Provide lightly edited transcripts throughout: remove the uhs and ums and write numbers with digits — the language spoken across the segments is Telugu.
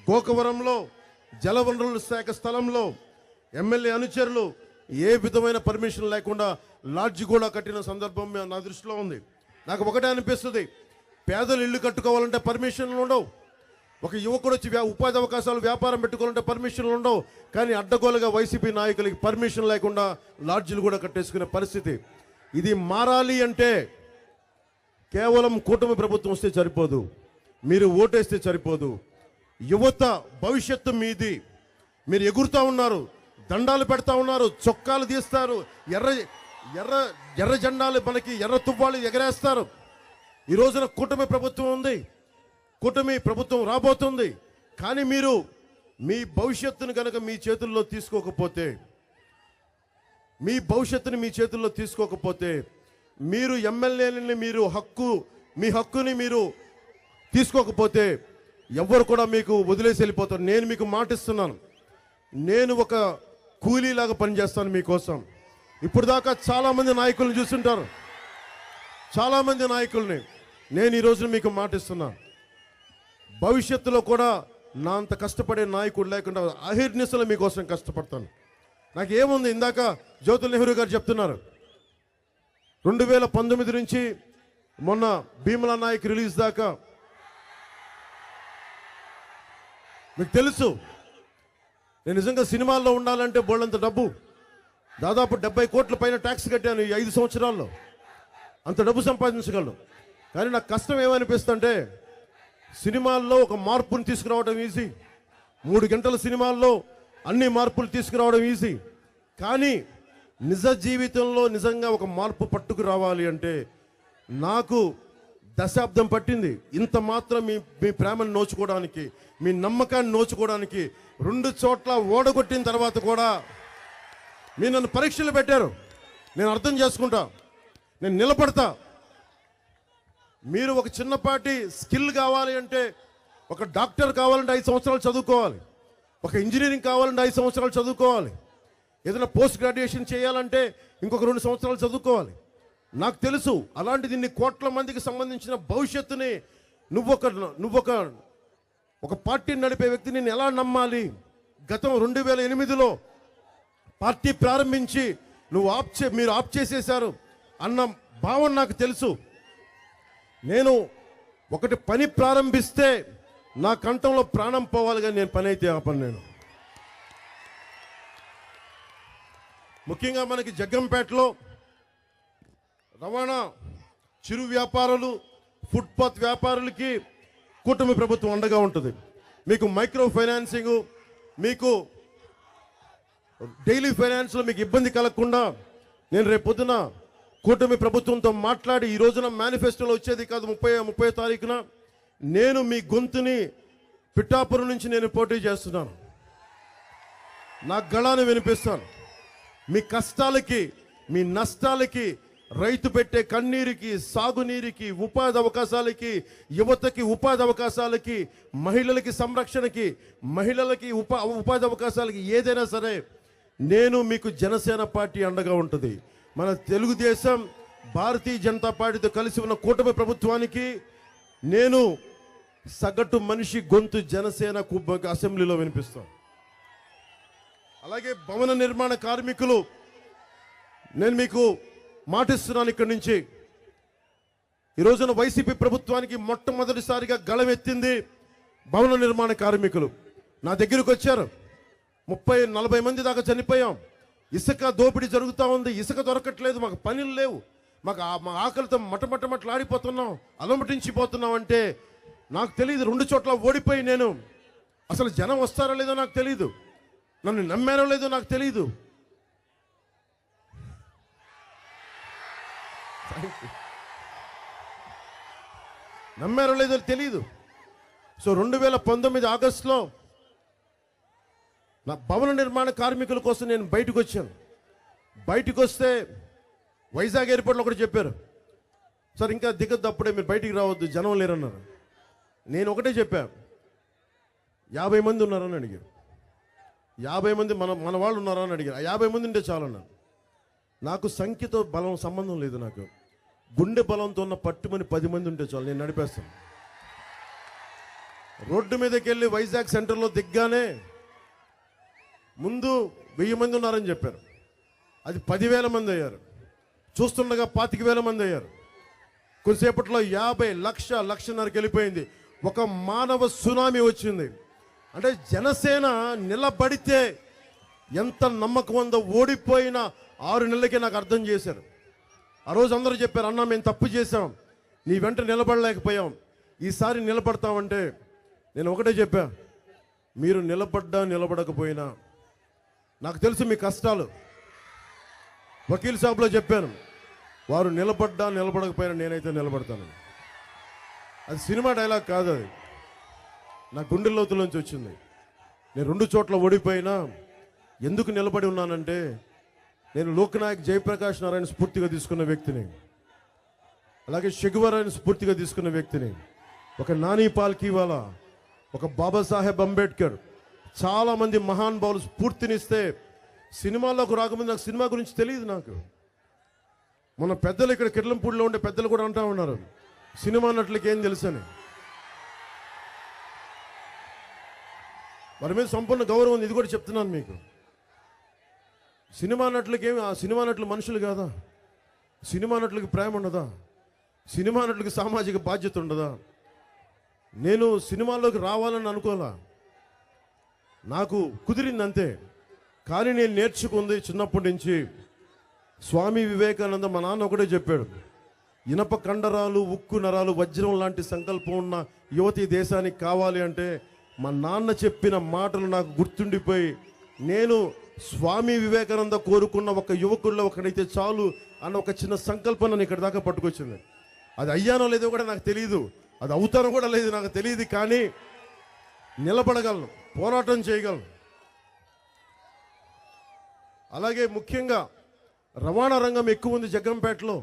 గోకవరంలో జలవనరుల శాఖ స్థలంలో ఎమ్మెల్యే అనుచరులు ఏ విధమైన పర్మిషన్ లేకుండా లాడ్జి కూడా కట్టిన సందర్భం నా దృష్టిలో ఉంది. నాకు ఒకటే అనిపిస్తుంది, పేదలు ఇల్లు కట్టుకోవాలంటే పర్మిషన్లు ఉండవు. ఒక యువకుడు వచ్చి ఉపాధి అవకాశాలు వ్యాపారం పెట్టుకోవాలంటే పర్మిషన్లు ఉండవు. కానీ అడ్డగోలుగా వైసీపీ నాయకులకి పర్మిషన్ లేకుండా లాడ్జీలు కూడా కట్టేసుకునే పరిస్థితి. ఇది మారాలి అంటే కేవలం కూటమి ప్రభుత్వం వస్తే సరిపోదు, మీరు ఓటేస్తే సరిపోదు. యువత భవిష్యత్తు మీది. మీరు ఎగురుతూ ఉన్నారు, దండాలు పెడతా ఉన్నారు, చొక్కాలు తీస్తారు, ఎర్ర ఎర్ర ఎర్ర జెండాలు మనకి ఎర్ర తువ్వాలు ఎగరేస్తారు. ఈ రోజున కూటమి ప్రభుత్వం ఉంది, కూటమి ప్రభుత్వం రాబోతుంది. కానీ మీరు మీ భవిష్యత్తును కనుక మీ చేతుల్లో తీసుకోకపోతే, మీ భవిష్యత్తుని మీ చేతుల్లో తీసుకోకపోతే, మీరు ఎమ్మెల్యేలని మీ హక్కుని మీరు తీసుకోకపోతే ఎవ్వరు కూడా మీకు వదిలేసి వెళ్ళిపోతారు. నేను మీకు మాటిస్తున్నాను, నేను ఒక కూలీలాగా పనిచేస్తాను మీకోసం. ఇప్పుడు దాకా చాలామంది నాయకులను చూస్తుంటారు, చాలామంది నాయకుల్ని. నేను ఈ రోజున మీకు మాటిస్తున్నాను, భవిష్యత్తులో కూడా నా అంత కష్టపడే నాయకుడు లేకుండా అహిర్నిశలు మీకోసం కష్టపడతాను. నాకేముంది, ఇందాక జ్యోతుల్ నెహ్రూ గారు చెప్తున్నారు, 2019 నుంచి మొన్న భీమలా నాయక్ రిలీజ్ దాకా మీకు తెలుసు, నేను నిజంగా సినిమాల్లో ఉండాలంటే బోళ్ళంత డబ్బు, దాదాపు 70 కోట్ల పైన ట్యాక్స్ కట్టాను ఈ 5 సంవత్సరాల్లో. అంత డబ్బు సంపాదించగలను. కానీ నాకు కష్టం ఏమనిపిస్తుందంటే, సినిమాల్లో ఒక మార్పుని తీసుకురావడం ఈజీ, 3 గంటల సినిమాల్లో అన్ని మార్పులు తీసుకురావడం ఈజీ. కానీ నిజ జీవితంలో నిజంగా ఒక మార్పు పట్టుకు రావాలి అంటే నాకు దశాబ్దం పట్టింది. ఇంత మాత్రం మీ ప్రేమను నోచుకోవడానికి, మీ నమ్మకాన్ని నోచుకోవడానికి 2 చోట్ల ఓడగొట్టిన తర్వాత కూడా మీరు నన్ను పరీక్షలు పెట్టారు. నేను అర్థం చేసుకుంటా, నేను నిలబడతా. మీరు ఒక చిన్నపాటి స్కిల్ కావాలి అంటే, ఒక డాక్టర్ కావాలంటే 5 సంవత్సరాలు చదువుకోవాలి, ఒక ఇంజనీరింగ్ కావాలంటే 5 సంవత్సరాలు చదువుకోవాలి, ఏదైనా పోస్ట్ గ్రాడ్యుయేషన్ చేయాలంటే ఇంకొక 2 సంవత్సరాలు చదువుకోవాలి. నాకు తెలుసు. అలాంటిది ఇన్ని కోట్ల మందికి సంబంధించిన భవిష్యత్తుని ఒక పార్టీని నడిపే వ్యక్తిని నేను ఎలా నమ్మాలి? గతం 2008లో పార్టీ ప్రారంభించి మీరు ఆప్ చేసేశారు అన్న భావన నాకు తెలుసు. నేను ఒకటి పని ప్రారంభిస్తే నా కంఠంలో ప్రాణం పోవాలి, కానీ నేను పని అయితే ఆపను. నేను ముఖ్యంగా మనకి జగ్గంపేటలో రవాణా, చిరు వ్యాపారులు, ఫుట్పాత్ వ్యాపారులకి కూటమి ప్రభుత్వం అండగా ఉంటుంది. మీకు మైక్రో ఫైనాన్సింగ్, మీకు డైలీ ఫైనాన్స్లో మీకు ఇబ్బంది కలగకుండా నేను రేపు పొద్దున కూటమి ప్రభుత్వంతో మాట్లాడి, ఈ రోజున మేనిఫెస్టోలో వచ్చేది కాదు 30 తారీఖున నేను మీ గొంతుని పిఠాపురం నుంచి నేను పోటీ చేస్తున్నాను. నా గళాన్ని వినిపిస్తాను. మీ కష్టాలకి, మీ నష్టాలకి, రైతు పెట్టే కన్నీరికి, సాగునీరికి, ఉపాధి అవకాశాలకి, యువతకి ఉపాధి అవకాశాలకి, మహిళలకి సంరక్షణకి, మహిళలకి ఉపాధి అవకాశాలకి ఏదైనా సరే నేను మీకు జనసేన పార్టీ అండగా ఉంటుంది. మన తెలుగుదేశం, భారతీయ జనతా పార్టీతో కలిసి ఉన్న కూటమి ప్రభుత్వానికి నేను సగటు మనిషి గొంతు జనసేన అసెంబ్లీలో వినిపిస్తాను. అలాగే భవన నిర్మాణ కార్మికులు, నేను మీకు మాటిస్తున్నాను, ఇక్కడి నుంచి ఈ రోజున వైసీపీ ప్రభుత్వానికి మొట్టమొదటిసారిగా గళమెత్తింది భవన నిర్మాణ కార్మికులు. నా దగ్గరకు వచ్చారు, 30-40 మంది దాకా చనిపోయాం. ఇసుక దోపిడీ జరుగుతూ ఉంది, ఇసుక దొరకట్లేదు, మాకు పనులు లేవు, మా ఆకలితో మటమటమట్లాడిపోతున్నాం, అలమటించిపోతున్నాం అంటే నాకు తెలియదు. 2 చోట్ల ఓడిపోయి నేను అసలు జనం వస్తారో లేదో నాకు తెలియదు, నన్ను నమ్మారో లేదో నాకు తెలియదు. నమ్మారో లేదో తెలియదు. సో 2019 ఆగస్టులో నా భవన నిర్మాణ కార్మికుల కోసం నేను బయటకు వచ్చాను. బయటకు వస్తే వైజాగ్ ఎయిర్పోర్ట్లో ఒకటి చెప్పారు, సార్ ఇంకా దిగద్దు, అప్పుడే మీరు బయటికి రావద్దు, జనం లేరన్నారు. నేను ఒకటే చెప్పాను, 50 మంది ఉన్నారని అడిగారు. 50 మంది మన వాళ్ళు ఉన్నారా అని అడిగారు. 50 మంది ఉంటే చాలన్నారు. నాకు సంఖ్యతో బలం సంబంధం లేదు, నాకు గుండె బలంతో ఉన్న పట్టుమని 10 మంది ఉంటే చాలు, నేను నడిపేస్తాను. రోడ్డు మీదకి వెళ్ళి వైజాగ్ సెంటర్లో దిగ్గానే ముందు 1000 మంది ఉన్నారని చెప్పారు. అది 10,000 మంది అయ్యారు. చూస్తుండగా 25,000 మంది అయ్యారు. కొద్దిసేపట్లో 50 లక్షన్నరకి వెళ్ళిపోయింది. ఒక మానవ సునామీ వచ్చింది. అంటే జనసేన నిలబడితే ఎంత నమ్మకం ఉందో ఓడిపోయిన 6 నెలలకే నాకు అర్థం చేశారు. ఆ రోజు అందరూ చెప్పారు, అన్నా మేము తప్పు చేశాం, నీ వెంట నిలబడలేకపోయాం, ఈసారి నిలబడతామంటే నేను ఒకటే చెప్పా, మీరు నిలబడకపోయినా నాకు తెలుసు మీ కష్టాలు. వకీల్ సాబ్లో చెప్పాను, వారు నిలబడకపోయినా నేనైతే నిలబడతాను. అది సినిమా డైలాగ్ కాదు, అది నా గుండె లోతులోంచి వచ్చింది. నేను 2 చోట్ల ఓడిపోయినా ఎందుకు నిలబడి ఉన్నానంటే, నేను లోక్నాయక్ జయప్రకాష్ నారాయణ స్ఫూర్తిగా తీసుకున్న వ్యక్తిని, అలాగే షెగువరాయణ స్ఫూర్తిగా తీసుకున్న వ్యక్తిని, ఒక నాని పాల్కీవాలా, ఒక బాబాసాహెబ్ అంబేద్కర్, చాలామంది మహానుభావులు స్ఫూర్తినిస్తే సినిమాల్లోకి రాకముందు నాకు సినిమా గురించి తెలియదు. నాకు మన పెద్దలు ఇక్కడ కిర్లంపూడిలో ఉండే పెద్దలు కూడా అంటూ ఉన్నారు, సినిమా నటులకి ఏం తెలుసని. వారి మీద సంపూర్ణ గౌరవం ఉంది. ఇది కూడా చెప్తున్నాను మీకు. సినిమా నటులకి ఏమి, ఆ సినిమా నటులు మనుషులు కాదా? సినిమా నటులకి ప్రేమ ఉండదా? సినిమా నటులకి సామాజిక బాధ్యత ఉండదా? నేను సినిమాల్లోకి రావాలని అనుకోలా, నాకు కుదిరింది అంతే. కానీ నేను నేర్చుకుంది చిన్నప్పటి నుంచి స్వామి వివేకానంద మా నాన్న ఒకటే చెప్పాడు, ఇనప కండరాలు, ఉక్కు నరాలు, వజ్రం లాంటి సంకల్పం ఉన్న యువతి దేశానికి కావాలి అంటే మా నాన్న చెప్పిన మాటలు నాకు గుర్తుండిపోయి, నేను స్వామి వివేకానంద కోరుకున్న ఒక యువకుల్లో ఒకడైతే చాలు అన్న ఒక చిన్న సంకల్పం నన్ను ఇక్కడ దాకా పట్టుకొచ్చింది. అది అయ్యానో లేదో కూడా నాకు తెలియదు, అది అవుతానో కూడా లేదు నాకు తెలియదు, కానీ నిలబడగలను, పోరాటం చేయగలను. అలాగే ముఖ్యంగా రవాణా రంగం ఎక్కువ ఉంది జగ్గంపేటలో.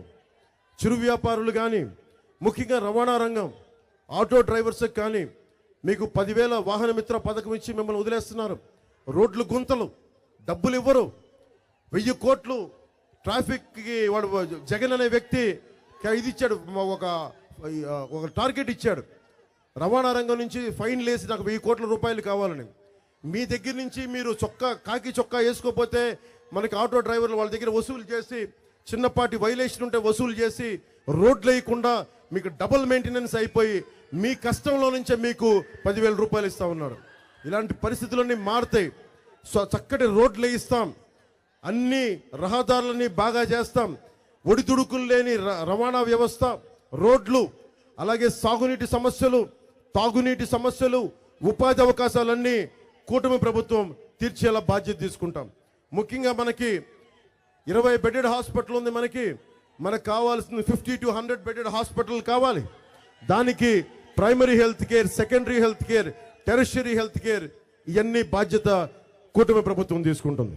చిరు వ్యాపారులు కానీ, ముఖ్యంగా రవాణా రంగం, ఆటో డ్రైవర్స్కి కానీ మీకు 10,000 వాహన మిత్ర పథకం ఇచ్చి మిమ్మల్ని వదిలేస్తున్నారు. రోడ్లు గుంతలు, డబ్బులు ఇవ్వరు. 1000 కోట్లు ట్రాఫిక్కి వాడు జగన్ అనే వ్యక్తి ఇది ఇచ్చాడు, ఒక టార్గెట్ ఇచ్చాడు. రవాణా రంగం నుంచి ఫైన్ లేసి నాకు 1000 కోట్ల రూపాయలు కావాలని. మీ దగ్గర నుంచి మీరు కాకి చొక్కా వేసుకోకపోతే మనకి ఆటో డ్రైవర్లు వాళ్ళ దగ్గర వసూలు చేసి, చిన్నపాటి వైలేషన్ ఉంటే వసూలు చేసి, రోడ్లు వేయకుండా మీకు డబుల్ మెయింటెనెన్స్ అయిపోయి మీ కష్టంలో నుంచే మీకు 10,000 రూపాయలు ఇస్తా ఉన్నాడు. ఇలాంటి పరిస్థితులన్నీ మారుతాయి. చక్కటి రోడ్లు వేయిస్తాం, అన్ని రహదారులని బాగా చేస్తాం, ఒడిదుడుకులు లేని రవాణా వ్యవస్థ, రోడ్లు, అలాగే సాగునీటి సమస్యలు, తాగునీటి సమస్యలు, ఉపాధి అవకాశాలన్నీ కూటమి ప్రభుత్వం తీర్చేలా బాధ్యత తీసుకుంటాం. ముఖ్యంగా మనకి 20 బెడెడ్ హాస్పిటల్ ఉంది. మనకు కావాల్సింది 50 to 100 బెడెడ్ హాస్పిటల్ కావాలి. దానికి primary health care, secondary health care, tertiary health care, ఇవన్నీ బాధ్యత కూటమి ప్రభుత్వం తీసుకుంటుంది.